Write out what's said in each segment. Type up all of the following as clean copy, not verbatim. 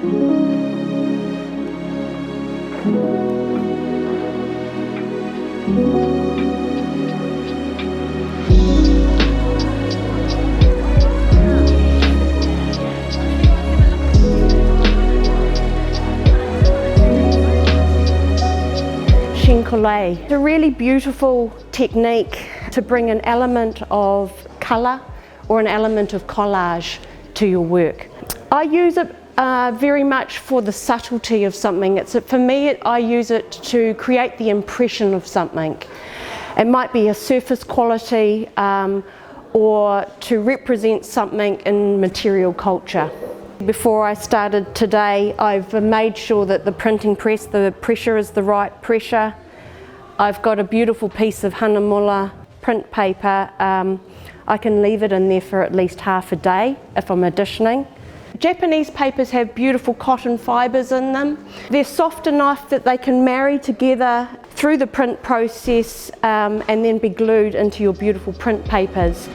Colle. It's a really beautiful technique to bring an element of colour or an element of collage to your work. I use it very much for the subtlety of something. For me, I use it to create the impression of something. It might be a surface quality or to represent something in material culture. Before I started today, I've made sure that the printing press, the pressure is the right pressure. I've got a beautiful piece of Hanamula print paper. I can leave it in there for at least half a day if I'm auditioning. Japanese papers have beautiful cotton fibres in them. They're soft enough that they can marry together through the print process and then be glued into your beautiful print papers.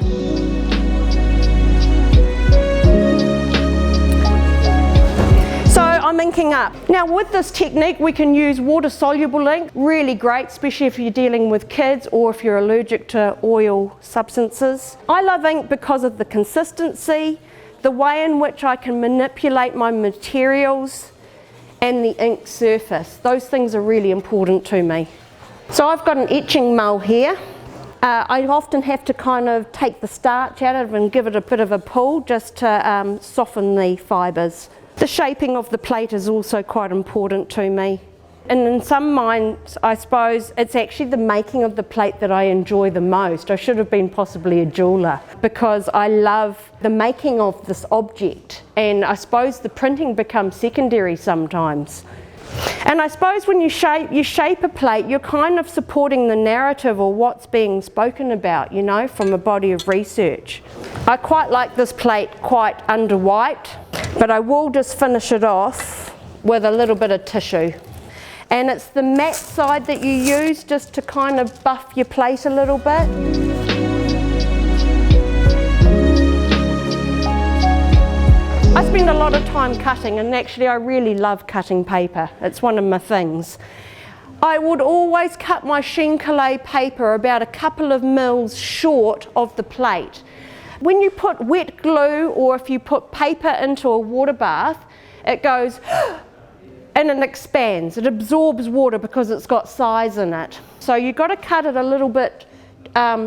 I'm inking up. Now with this technique we can use water-soluble ink, really great, especially if you're dealing with kids or if you're allergic to oil substances. I love ink because of the consistency, the way in which I can manipulate my materials and the ink surface. Those things are really important to me. So I've got an etching mull here. I often have to kind of take the starch out of it and give it a bit of a pull just to soften the fibres. The shaping of the plate is also quite important to me. And in some minds, I suppose, it's actually the making of the plate that I enjoy the most. I should have been possibly a jeweller because I love the making of this object. And I suppose the printing becomes secondary sometimes. And I suppose when you shape a plate, you're kind of supporting the narrative or what's being spoken about, you know, from a body of research. I quite like this plate quite under white, but I will just finish it off with a little bit of tissue. And it's the matte side that you use just to kind of buff your plate a little bit. I spend a lot of time cutting, and actually I really love cutting paper. It's one of my things. I would always cut my Chine paper about a couple of mils short of the plate. When you put wet glue or if you put paper into a water bath, it goes and it expands. It absorbs water because it's got size in it. So you've got to cut it a little bit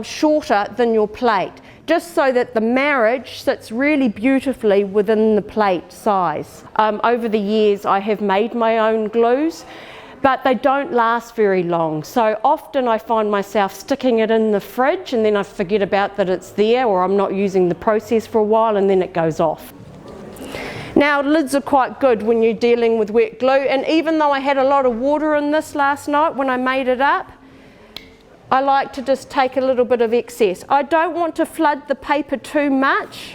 shorter than your plate, just so that the marriage sits really beautifully within the plate size. Over the years I have made my own glues, but they don't last very long. So often I find myself sticking it in the fridge and then I forget about that it's there, or I'm not using the process for a while and then it goes off. Now lids are quite good when you're dealing with wet glue, and even though I had a lot of water in this last night when I made it up, I like to just take a little bit of excess. I don't want to flood the paper too much.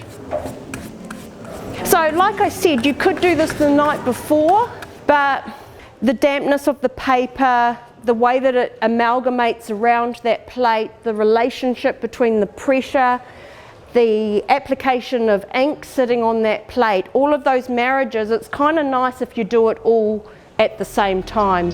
So like I said, you could do this the night before, but the dampness of the paper, the way that it amalgamates around that plate, the relationship between the pressure, the application of ink sitting on that plate, all of those marriages, it's kind of nice if you do it all at the same time.